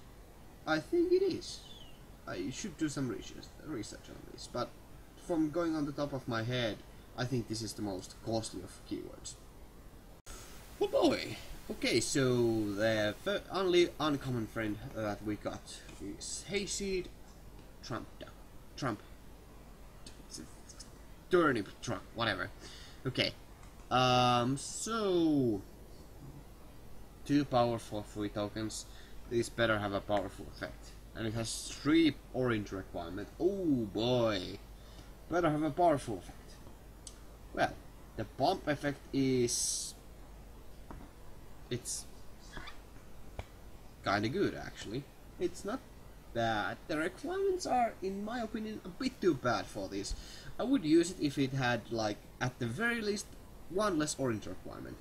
I think it is. I should do some research on this, but from going on the top of my head, I think this is the most costly of keywords. Oh boy! Okay, so the only uncommon friend that we got is Hayseed, Turnip, whatever. Okay, so 2 power for 3 tokens. This better have a powerful effect, and it has 3 orange requirement. Oh boy, better have a powerful effect. Well, the bump effect is... it's kinda good, actually. It's not bad. The requirements are, in my opinion, a bit too bad for this. I would use it if it had, like, at the very least, 1 less orange requirement.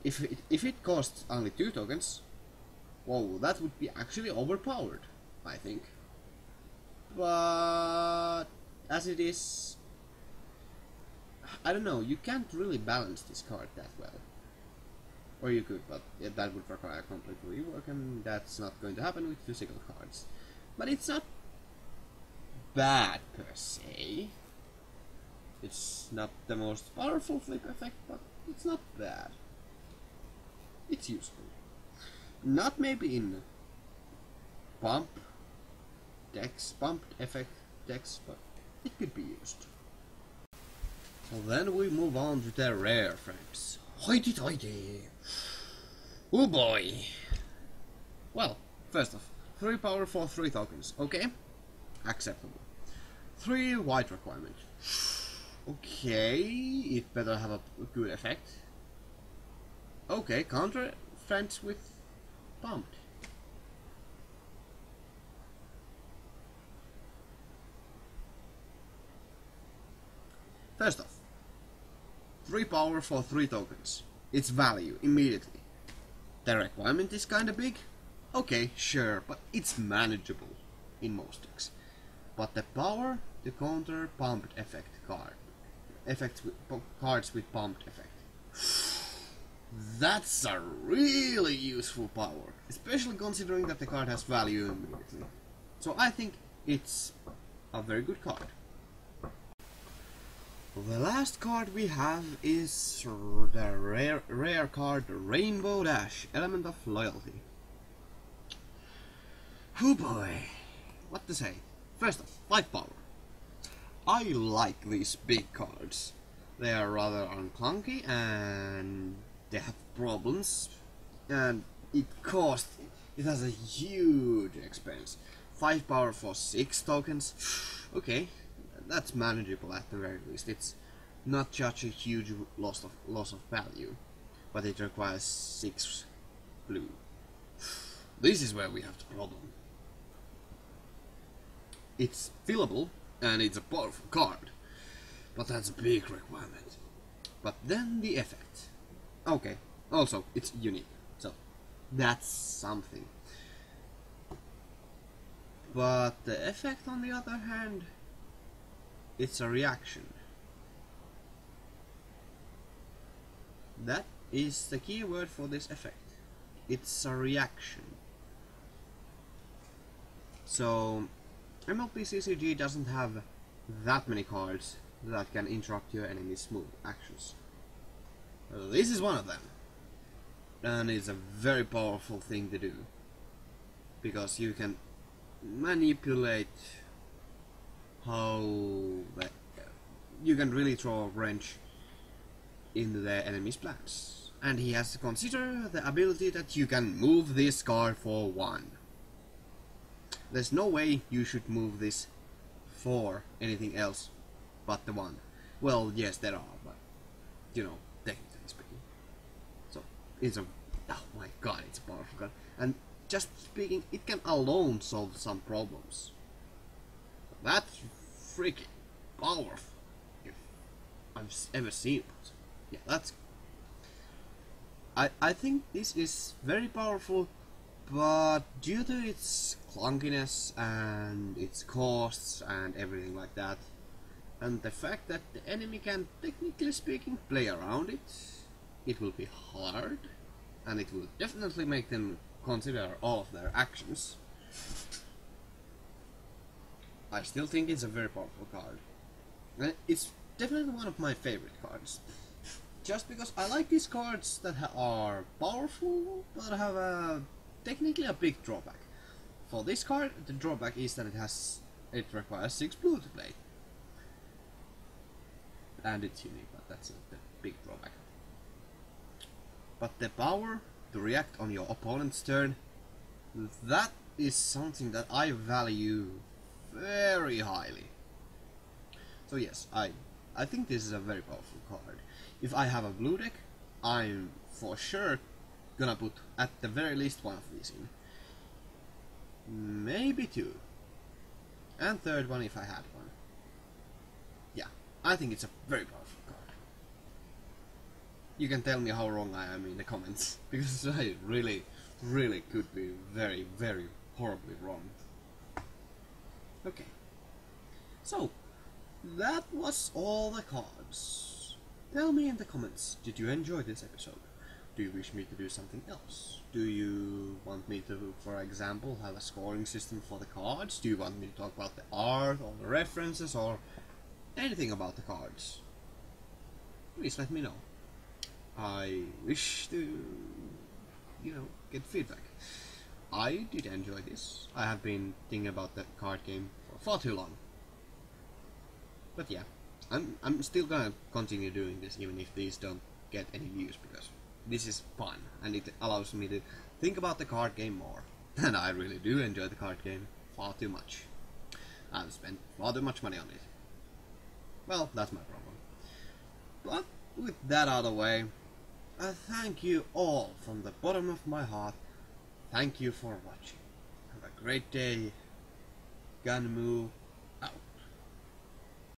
If it costs only 2 tokens, whoa, that would be actually overpowered, I think. But as it is, I don't know, you can't really balance this card that well. Or you could, but yeah, that would require a complete rework, and that's not going to happen with physical cards. But it's not bad per se. It's not the most powerful flip effect, but it's not bad. It's useful. Not maybe in pump decks, pumped effect decks, but it could be used. So then we move on to the rare frames. Hoity toity! Oh boy! Well, first off, 3 power for 3 tokens. Okay, acceptable. 3 white requirement. Okay, it better have a good effect. Okay, counter friends with pumped. First off, 3 power for 3 tokens. Its value immediately. The requirement is kinda big. Okay, sure, but it's manageable in most decks. But the power to counter pumped effect card. Cards with pumped effect. That's a really useful power, especially considering that the card has value immediately. So I think it's a very good card. The last card we have is the rare card Rainbow Dash, Element of Loyalty. Oh boy, what to say. First off, 5 power. I like these big cards. They are rather unclunky and they have problems, and it has a huge expense. 5 power for 6 tokens. Okay, that's manageable at the very least. It's not such a huge loss of value, but it requires 6 blue. This is where we have the problem. It's fillable and it's a powerful card, but that's a big requirement. But then the effect. Okay, also it's unique, so that's something. But the effect, on the other hand, it's a reaction. That is the key word for this effect. It's a reaction. So MLP CCG doesn't have that many cards that can interrupt your enemy's smooth actions. This is one of them, and it's a very powerful thing to do, because you can manipulate how you can really throw a wrench into the enemy's plans, and he has to consider the ability that you can move this card for 1. There's no way you should move this for anything else but the 1. Well, yes, there are, but you know, technically speaking. So it's a, oh my god, it's a powerful card, and just speaking, it can alone solve some problems. That's freaking powerful if I've ever seen it. Yeah, that's. I think this is very powerful, but due to its clunkiness and its costs and everything like that, and the fact that the enemy can, technically speaking, play around it, it will be hard, and it will definitely make them consider all of their actions. I still think it's a very powerful card. And it's definitely one of my favorite cards. Just because I like these cards that are powerful, but have technically a big drawback. For this card, the drawback is that it requires 6 blue to play. And it's unique, but that's the big drawback. But the power to react on your opponent's turn, that is something that I value very highly. So yes, I think this is a very powerful card. If I have a blue deck, I'm for sure gonna put at the very least 1 of these in. Maybe 2. And 3rd one if I had one. Yeah, I think it's a very powerful card. You can tell me how wrong I am in the comments, because I really could be very, very horribly wrong. Okay. So, that was all the cards. Tell me in the comments, did you enjoy this episode? Do you wish me to do something else? Do you want me to, for example, have a scoring system for the cards? Do you want me to talk about the art or the references or anything about the cards? Please let me know. I wish to, get feedback. I did enjoy this. I have been thinking about the card game for far too long. But yeah, I'm still gonna continue doing this even if these don't get any views, because this is fun and it allows me to think about the card game more. And I really do enjoy the card game far too much. I've spent far too much money on it. Well, that's my problem. But with that out of the way, I thank you all from the bottom of my heart. Thank you for watching. Have a great day. Gun move.